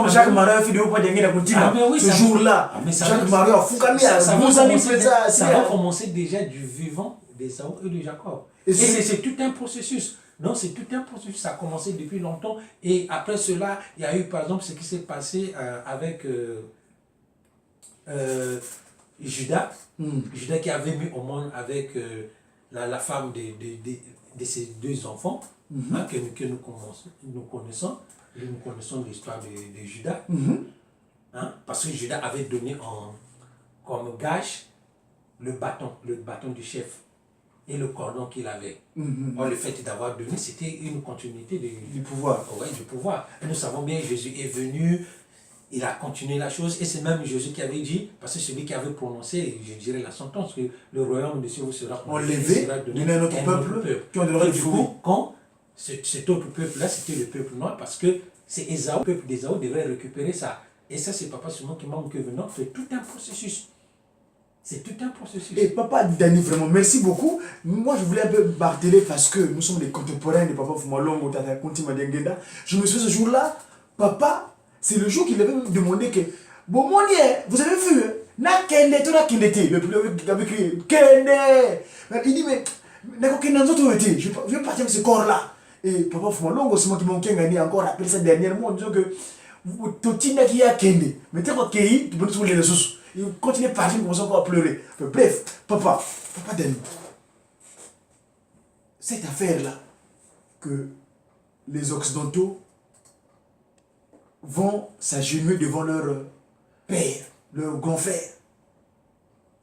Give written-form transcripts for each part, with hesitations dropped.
Jacques Marie a fait des hauts pas ce jour-là. Jacques Marie a foucamé ça va commencer déjà du vivant d'Ésaü et de Jacob. Et c'est tout un processus. Non, c'est tout un processus. Ça a commencé depuis longtemps. Et après cela, il y a eu par exemple ce qui s'est passé avec Judas. Judas qui avait mis au monde avec la femme de ses deux enfants, que nous connaissons. Nous connaissons l'histoire de Judas, parce que Judas avait donné comme gage le bâton du chef et le cordon qu'il avait. Or, le fait d'avoir donné, c'était une continuité du pouvoir. Ouais, du pouvoir. Et nous savons bien, Jésus est venu, il a continué la chose, et c'est même Jésus qui avait dit, parce que celui qui avait prononcé, je dirais la sentence, que le royaume de Dieu vous sera enlevé, donné à notre peuple, qui ont de du coup, quand cet autre peuple-là, c'était le peuple noir, parce que c'est Ésaü, le peuple d'Ésaü devrait récupérer ça. Et ça, c'est Papa Simon qui manque que venant, c'est tout un processus. C'est tout un processus. Et Papa Dani, vraiment, merci beaucoup. Moi, je voulais un peu marteler parce que nous sommes des contemporains de Papa Fumalongo, Tata Kunti Madengenda. Je me suis dit ce jour-là, Papa, c'est le jour qu'il avait demandé que, bon, mon dieu, vous avez vu, na kende, toi, kende, le plus avait crié, kende. Il dit, mais, n'a aucun autre été, je vais partir avec ce corps-là. Et Papa Fumalongo, c'est moi qui m'ont gagné encore, appelé ça dernièrement, en disant que, Totina qui a kende, mais t'es pas kende, tu peux nous trouver les ressources. Il continue à parler, il commence encore à pleurer. Bref, Papa Dani, cette affaire-là, que les Occidentaux vont s'agenouiller devant leur père, leur grand frère,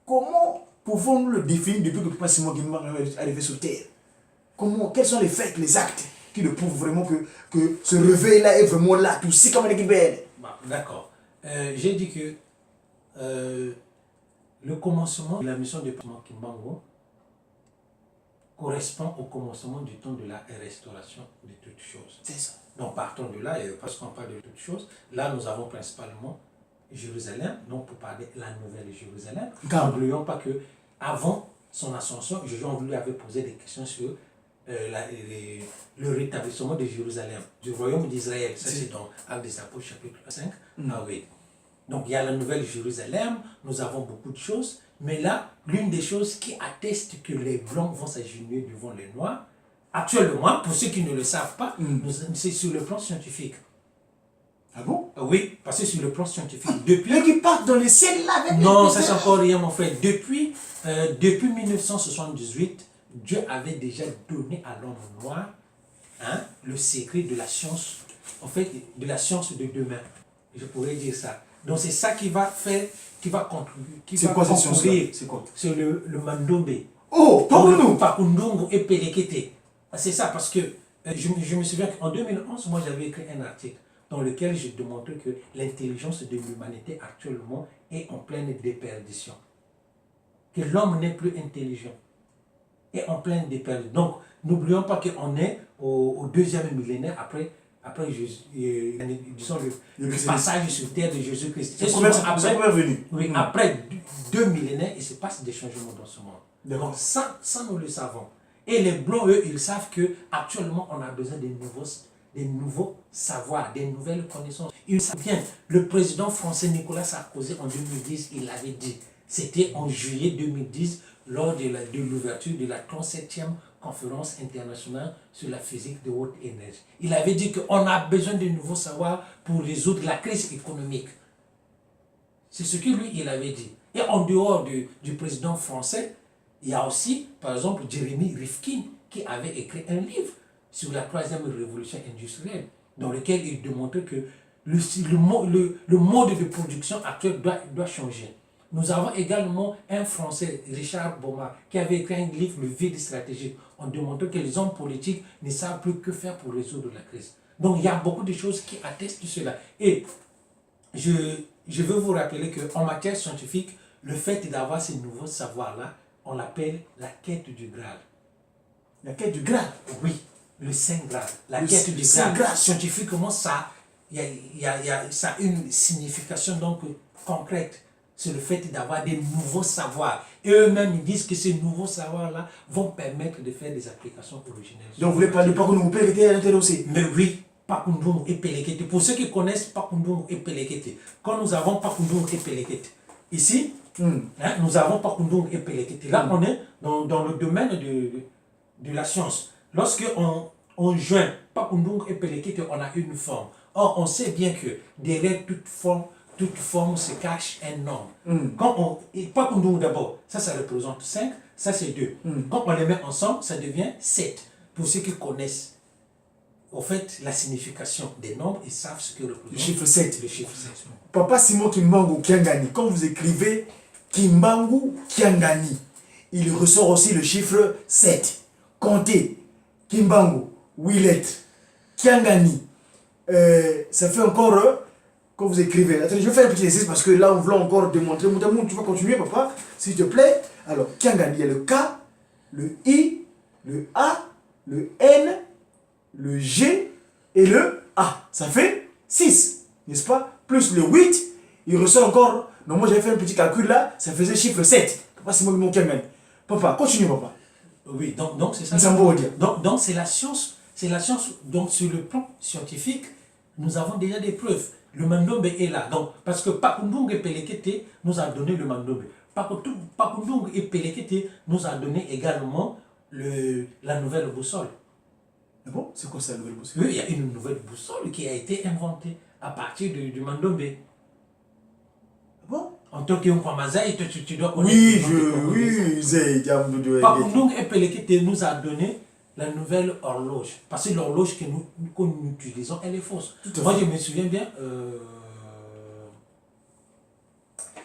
comment pouvons-nous le définir depuis que Papa Simon Guimard est arrivé sur Terre? Quels sont les faits, les actes qui le prouvent vraiment que ce réveil-là est vraiment là, tout si comme un équipe? D'accord. J'ai dit que le commencement de la mission de Papa Kimbangu correspond au commencement du temps de la restauration de toutes choses. C'est ça. Donc partons de là, et parce qu'on parle de toutes choses, là nous avons principalement Jérusalem, donc pour parler de la nouvelle Jérusalem. N'oublions pas que avant son ascension, Jésus lui avait posé des questions sur le rétablissement de Jérusalem, du royaume d'Israël. Ça c'est dans Actes des Apôtres chapitre 5 à 8. Donc il y a la nouvelle Jérusalem, nous avons beaucoup de choses, mais là, l'une des choses qui atteste que les Blancs vont s'agenouiller devant les Noirs, actuellement, pour ceux qui ne le savent pas, c'est sur le plan scientifique. Ah bon? Oui, parce que sur le plan scientifique, depuis... Mais qui partent dans le ciel là avec non, ça c'est encore rien mon frère. Depuis 1978, Dieu avait déjà donné à l'homme noir le secret de la science, en fait, de la science de demain. Je pourrais dire ça. Donc c'est ça qui va faire, qui va contribuer, qui va concourir. C'est quoi? C'est le Mandombe. Oh, parle-nous. Pakundungu et Pelekete. C'est ça, parce que je me souviens qu'en 2011, moi j'avais écrit un article dans lequel je démontrais que l'intelligence de l'humanité actuellement est en pleine déperdition. Que l'homme n'est plus intelligent. Est en pleine déperdition. Donc n'oublions pas qu'on est au deuxième millénaire après disons le passage sur terre de Jésus-Christ. Après 2 millénaires, il se passe des changements dans ce monde. Donc ça nous le savons. Et les Blancs, eux, ils savent qu'actuellement, on a besoin des nouveaux savoirs, des nouvelles connaissances. Ils savent bien, le président français Nicolas Sarkozy, en 2010, il avait dit, c'était en juillet 2010, lors de l'ouverture de la 37e conférence internationale sur la physique de haute énergie. Il avait dit qu'on a besoin de nouveaux savoirs pour résoudre la crise économique. C'est ce que lui, il avait dit. Et en dehors du président français, il y a aussi, par exemple, Jeremy Rifkin, qui avait écrit un livre sur la 3e révolution industrielle, dans lequel il démontrait que le mode de production actuel doit changer. Nous avons également un Français, Richard Boma, qui avait écrit un livre, Le vide stratégique, en démontrant que les hommes politiques ne savent plus que faire pour résoudre la crise. Donc il y a beaucoup de choses qui attestent de cela. Et je veux vous rappeler qu'en matière scientifique, le fait d'avoir ces nouveaux savoirs-là, on l'appelle la quête du Graal. La quête du Graal? Oui, le Saint Graal. La quête du Graal. Scientifiquement, ça a une signification donc concrète. C'est le fait d'avoir des nouveaux savoirs. Et eux-mêmes, ils disent que ces nouveaux savoirs-là vont permettre de faire des applications originelles. Donc, vous voulez parler pas que nous pouvons à l'intérieur aussi? Mais oui, Pakundung et Pelekete. Pour ceux qui connaissent Pakundung et Pelekete, quand nous avons Pakundung et Pelekete, ici, nous avons Pakundung et Pelekete. Là, on est dans le domaine de la science. Lorsque on joint Pakundung et Pelekete, on a une forme. Or, on sait bien que derrière toute forme se cache un nombre. Quand Pakundung d'abord, ça représente 5, ça c'est 2. Quand on les met ensemble, ça devient 7. Pour ceux qui connaissent, au fait, la signification des nombres, ils savent ce que représente le chiffre 7. Le chiffre 7. Papa Simon Kimbangu Kiangani, quand vous écrivez Kimbangu Kiangani, il ressort aussi le chiffre 7. Comptez, Kimbangu, 8 lettres, Kiangani, ça fait encore, quand vous écrivez, attendez, je vais faire un petit exercice parce que là on veut encore démontrer, tu vas continuer papa, s'il te plaît. Alors, Kiangani, il y a le K, le I, le A, le N, le G et le A. Ça fait 6, n'est-ce pas? Plus le 8, il ressort encore. Donc moi j'avais fait un petit calcul là, ça faisait chiffre 7. Papa, c'est moi qui m'en Kiangani. Papa, continue papa. Oui, donc c'est ça. Donc c'est la science. C'est la science. Donc sur le plan scientifique, nous avons déjà des preuves. Le Mandombe est là. Donc, parce que Pakundung et Pelekete nous a donné le Mandombe. Pakundung et Pelekete nous a donné également la nouvelle boussole. Ah bon? C'est quoi ça, la nouvelle boussole? Oui, il y a une nouvelle boussole qui a été inventée à partir du Mandombe. Ah bon? En tant que Nkwamazaï, tu dois connaître. Oui, Pakundung et Pelekete nous a donné la nouvelle horloge. Parce que l'horloge que nous utilisons, elle est fausse. Moi, je me souviens bien,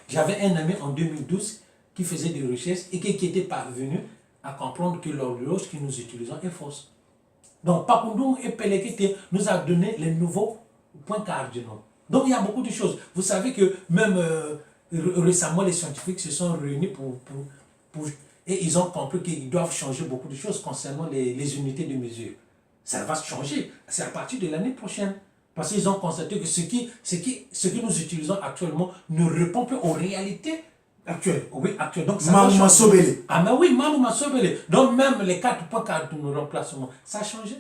j'avais un ami en 2012 qui faisait des recherches et qui était parvenu à comprendre que l'horloge que nous utilisons est fausse. Donc, Pakundung et Pelekete nous a donné les nouveaux points cardinaux. Donc, il y a beaucoup de choses. Vous savez que même récemment, les scientifiques se sont réunis et ils ont compris qu'ils doivent changer beaucoup de choses concernant les unités de mesure. Ça va changer. C'est à partir de l'année prochaine. Parce qu'ils ont constaté que ce que nous utilisons actuellement ne répond plus aux réalités actuelles. Oui, actuelles. Donc, ça va changer. Ah, mais oui, Manouma Sobele. Donc, même les 4 points cardinaux de remplacement, ça a changé.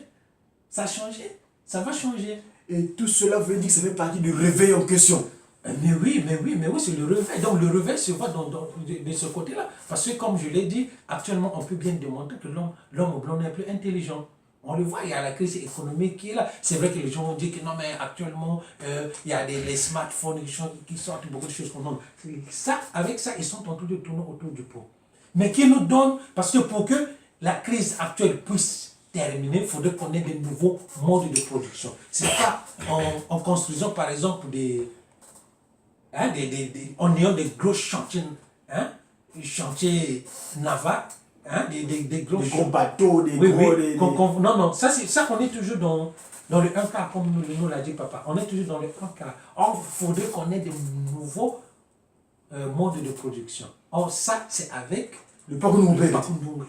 Ça a changé. Ça va changer. Et tout cela veut dire que ça fait partie du réveil en question. Mais oui, c'est le réveil. Donc le réveil se voit de ce côté-là. Parce que comme je l'ai dit, actuellement, on peut bien démontrer que l'homme blanc n'est plus intelligent. On le voit, il y a la crise économique qui est là. C'est vrai que les gens vont dire que non, mais actuellement, il y a les smartphones qui sortent beaucoup de choses qu'on donne. Ça, avec ça, ils sont en train de tourner autour du pot. Mais qui nous donne, parce que pour que la crise actuelle puisse terminer, il faudrait qu'on ait de nouveaux modes de production. C'est pas en construisant, par exemple, en ayant des gros chantiers, chantiers navals, des gros bateaux, non, ça on est toujours dans le 1 quart, comme nous l'a dit papa. On est toujours dans le 1 quart. Or, il faudrait qu'on ait de nouveaux modes de production. Or, ça, c'est avec le Pakundung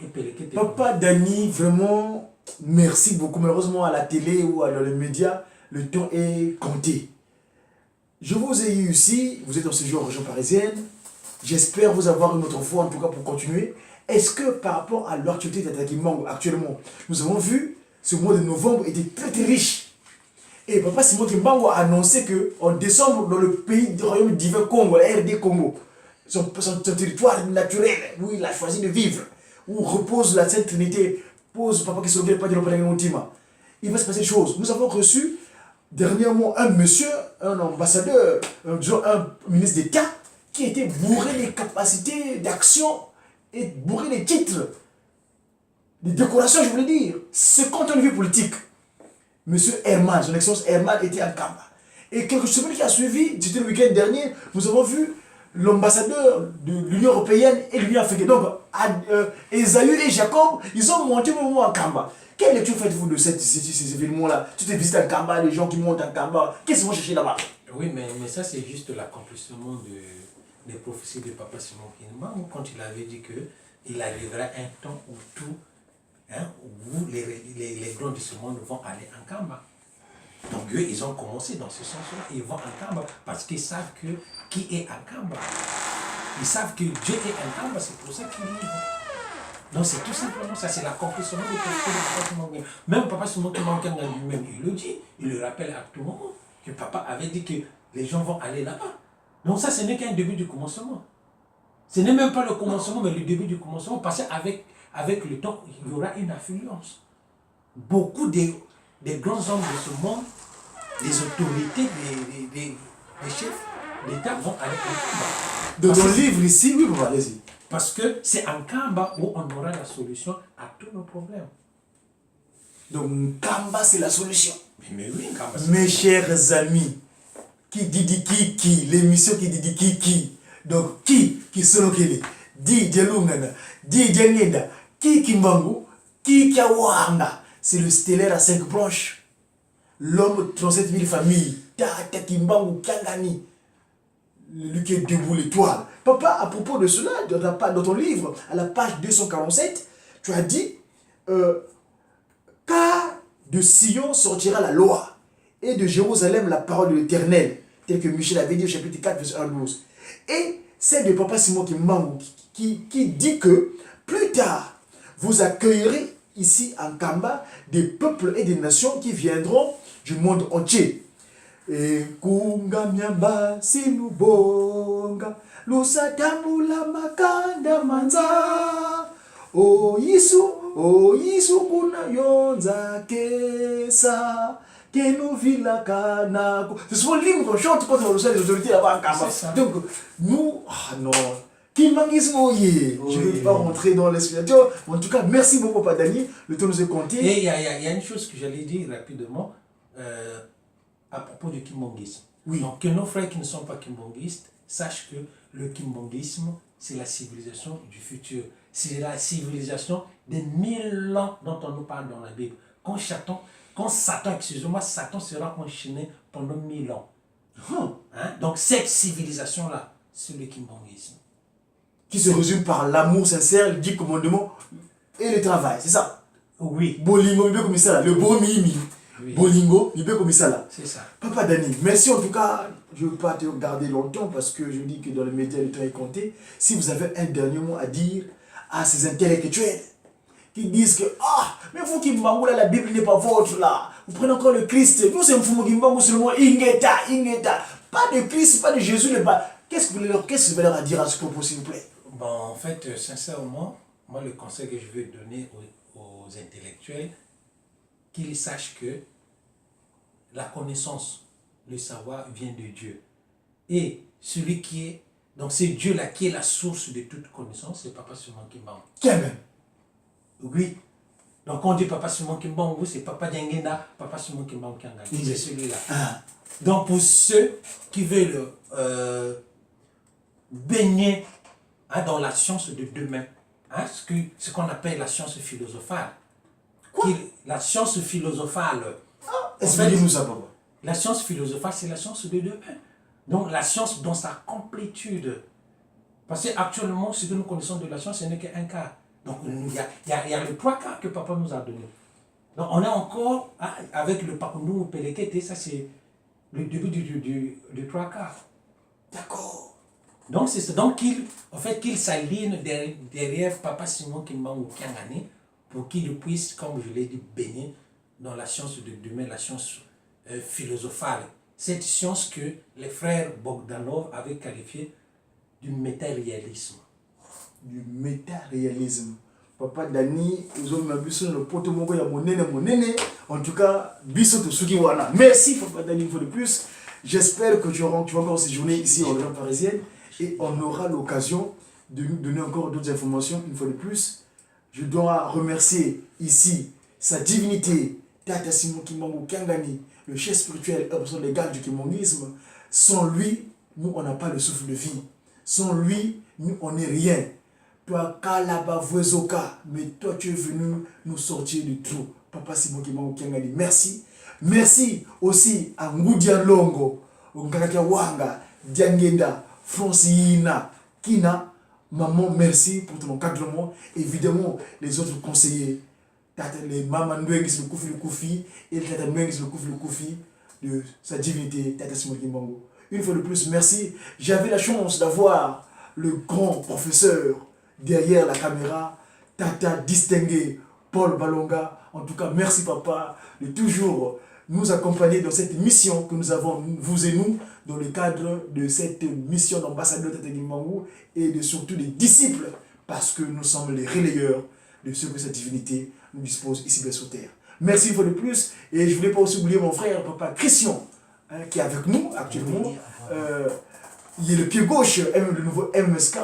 et Pelekete. Papa Dani, vraiment, merci beaucoup. Malheureusement, à la télé ou dans les médias, le temps est compté. Je vous ai eu ici, vous êtes en séjour en région parisienne. J'espère vous avoir une autre fois, en tout cas pour continuer. Est-ce que par rapport à l'actualité d'Atakimango actuellement, nous avons vu ce mois de novembre était très très riche. Et Papa Simon Kimbangu a annoncé qu'en décembre, dans le pays du royaume divin Congo, la RD Congo, son territoire naturel où il a choisi de vivre, où repose la Sainte Trinité, pose Papa qui se regarde pas de l'Opération, il va se passer des choses. Nous avons reçu dernièrement un monsieur, un ambassadeur, disons un ministre d'État, qui était bourré des capacités d'action et bourré des titres, des décorations, je voulais dire. C'est quand on vue politique. Monsieur Herman, son excellence Herman était à Kamba. Et quelques semaines qui a suivi, c'était le week-end dernier, nous avons vu l'ambassadeur de l'Union Européenne et l'Union Africaine. Donc, Esaü et Jacob, ils ont monté au moment à Kamba. Quelle lecture faites-vous de ces événements-là? Tu t'es visité à Kamba, les gens qui montent à Kamba, qu'est-ce qu'ils vont chercher là-bas? Oui, mais ça c'est juste l'accomplissement des prophéties de Papa Simon Kimbangu quand il avait dit qu'il arrivera un temps où tout, où les grands de ce monde vont aller en Kamba. Donc eux, ils ont commencé dans ce sens-là, ils vont en Kamba parce qu'ils savent qui est en Kamba. Ils savent que Dieu est en Kamba, c'est pour ça qu'ils y vont. Donc c'est tout simplement ça, c'est l'accomplissement de Papa Simon Kimbangu. Même Papa Simon Kimbangu lui-même, il le dit, il le rappelle à tout moment, que papa avait dit que les gens vont aller là-bas. Donc ça, ce n'est qu'un début du commencement. Ce n'est même pas le commencement, mais le début du commencement, parce qu'avec le temps, il y aura une affluence. Beaucoup des grands hommes de ce monde, des autorités, des chefs d'État vont aller en Kamba. Dans ton livre ici, oui, allez-y. Parce que c'est en Kamba où on aura la solution à tous nos problèmes. Donc Kamba, c'est la solution. Mais oui, Kamba, c'est mes chers amis, qui dit qui, l'émission qui dit qui. Donc qui sont les dit Djelungana, dit Djengenda, qui Kimbangu, qui Kiawanga. C'est le stellaire à 5 branches. L'homme 37 000 familles. Tata Kimbangu Kiangani. Lui qui est debout l'étoile. Papa, à propos de cela, dans ton livre, à la page 247, tu as dit car de Sion sortira la loi, et de Jérusalem la parole de l'Éternel, tel que Michel avait dit au chapitre 4, verset 1 12. Et c'est de Papa Simon Kimbangu qui dit que plus tard, vous accueillerez ici en Kamba des peuples et des nations qui viendront du monde entier. Et kunga miamba sinubonga lusatambula makanda manza o Yisu kuna yonza kesa kenu vila kanako. C'est souvent l'hymne qu'on chante quand on reçoit les autorités là-bas en Kamba. Donc nous, non, Kimbanguisme, je ne vais pas rentrer dans l'explication. En tout cas, merci beaucoup Papa Dani, le temps nous est compté. Et il y a une chose que j'allais dire rapidement à propos du kimbanguisme. Oui. Donc que nos frères qui ne sont pas kimbanguistes sachent que le kimbanguisme, c'est la civilisation du futur. C'est la civilisation des 1000 ans dont on nous parle dans la Bible. Quand Satan, excusez-moi, Satan sera enchaîné pendant 1000 ans. Hein? Donc cette civilisation-là, c'est le kimbanguisme. Qui se résume par l'amour sincère, le 10 commandements et le travail, c'est ça? Oui. Bolingo, il peut comme ça, le beau mimi. Oui. Bolingo, il peut comme ça là. C'est ça. Papa Dani, merci en tout cas. Je ne veux pas te garder longtemps parce que je dis que dans les médias, le temps est compté. Si vous avez un dernier mot à dire à ces intellectuels qui disent que mais vous qui m'envoie la Bible n'est pas votre là. Vous prenez encore le Christ. Nous sommes Fumugimbangu seulement Ingeta. Pas de Christ, pas de Jésus. Qu'est-ce que vous allez leur dire à ce propos, s'il vous plaît? Bon, en fait, sincèrement, moi, le conseil que je veux donner aux intellectuels, qu'ils sachent que la connaissance, le savoir vient de Dieu. Et celui qui est, donc c'est Dieu-là qui est la source de toute connaissance, c'est Papa Simon Kimbangu. Quel? Oui. Donc quand on dit Papa Simon Kimbangu, c'est Papa Djengenda, Papa Simon Kimbangu Kiangani. C'est celui-là. Donc pour ceux qui veulent baigner dans la science de demain, ce qu'on appelle la science philosophale. La science philosophale. Expliquez-nous ça, papa. La science philosophale, c'est la science de demain. Donc la science dans sa complétude. Parce qu'actuellement, ce que nous connaissons de la science, ce n'est qu'un quart. Donc il y a le 3 quarts que papa nous a donné. Donc on est encore avec le Pakundu Pelekete, ça c'est le début du 3 quarts. D'accord. Donc c'est ça. Donc qu'il s'aligne derrière Papa Simon Kimbangu Kiangani pour qu'il puisse, comme je l'ai dit, baigner dans la science de demain, la science philosophale. Cette science que les frères Bogdanov avaient qualifiée du métaréalisme. Du métaréalisme. Papa Dani, nous avons vu le poteau mongo ya monene. En tout cas, biso to suki wana. Merci Papa Dani une fois de plus. J'espère que tu vas encore séjourner ici en région parisienne et on aura l'occasion de nous donner encore d'autres informations une fois de plus. Je dois remercier ici sa divinité, Tata Simon Kimbangu Kiangani, le chef spirituel et légal du kimbanguisme. Sans lui, nous, on n'a pas le souffle de vie. Sans lui, nous, on n'est rien. Toi, Kalaba Vuezoka, mais toi, tu es venu nous sortir du trou. Papa Simon Kimbangu Kiangani, merci. Merci aussi à Ngudia Longo, Ngakaka Wanga, Diangenda, Francina, Kina. Maman, merci pour ton encadrement. Évidemment, les autres conseillers, les Maman Nwengi, le Koufi, et le Tata Nwengi, le Koufi, de sa divinité, Tata Simon Kimbangu. Une fois de plus, merci. J'avais la chance d'avoir le grand professeur derrière la caméra, Tata distingué Paul Balonga. En tout cas, merci papa de toujours nous accompagner dans cette mission que nous avons, vous et nous, dans le cadre de cette mission d'ambassadeur Tata Kimbangu et de surtout des disciples, parce que nous sommes les relayeurs de ce que cette divinité nous dispose ici-bas sur terre. Merci une fois de plus, et je ne voulais pas aussi oublier mon frère, papa Christian, hein, qui est avec nous actuellement. Il est le pied gauche, le nouveau MSK,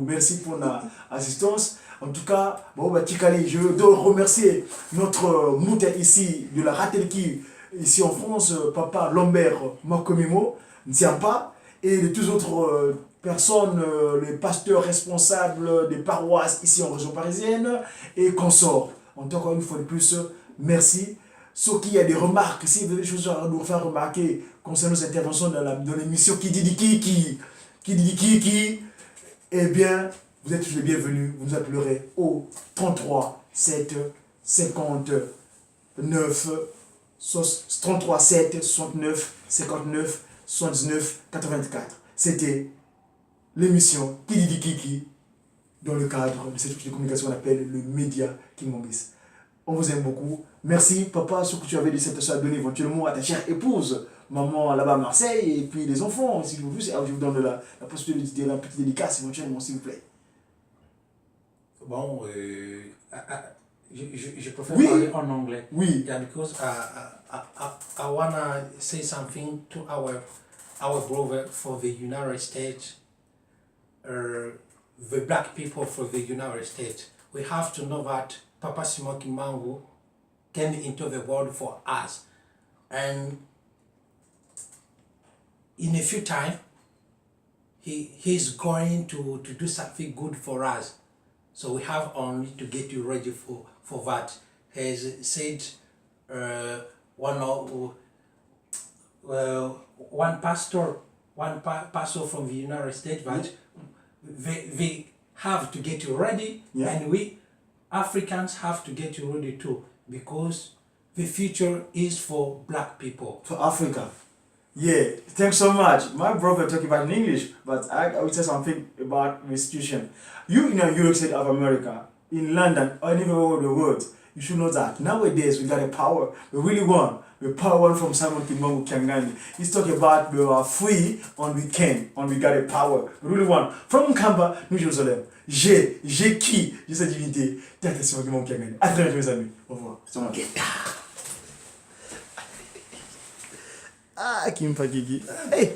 merci pour l'assistance. En tout cas, je dois remercier notre mouton ici de la Ratelki, ici en France, papa Lambert Makomimo, Ntiampa, et de toutes autres personnes, les pasteurs responsables des paroisses ici en région parisienne et consorts. Encore une fois de plus, merci. Sauf qu'il y a des remarques, si vous avez des choses à nous faire remarquer concernant nos interventions dans l'émission Qui dit qui, eh bien, vous êtes tous les bienvenus. Vous nous appellerez au 33 7 59 33 7 69 59 79 84. C'était l'émission Qui dit qui dans le cadre de cette communication qu'on appelle le média Kimbangis. On vous aime beaucoup. Merci papa, ce que tu avais dit, cette à donner éventuellement à ta chère épouse, maman là-bas à Marseille, et puis les enfants, s'il vous plaît. Je vous donne la possibilité de dire un petit dédicace éventuellement, s'il vous plaît. Bon, je préfère parler en anglais. Oui. Yeah, because I wanna say something to our brother for the United States, the black people for the United States. We have to know that Papa Simon Kimbangu came into the world for us, and in a few time, he's going to do something good for us. So we have only to get you ready for that. As said, one pastor from the United States, but they have to get you ready, and we Africans have to get you ready too, because the future is for black people. For Africa. Yeah, thanks so much. My brother talking about in English, but I will say something about restitution. You in the United States of America, in London, or anywhere over the world, you should know that nowadays we got a power. We really want the power from Simon Kimbangu Kyangani. He's talking about we are free and we can, and we got a power. We really want. From Kamba, New Jerusalem. J'ai qui cette divinité. Tata Simon Kimbangu Kyangani. À très bientôt mes amis. Au revoir. Ah, Kim Fakiki. Hey!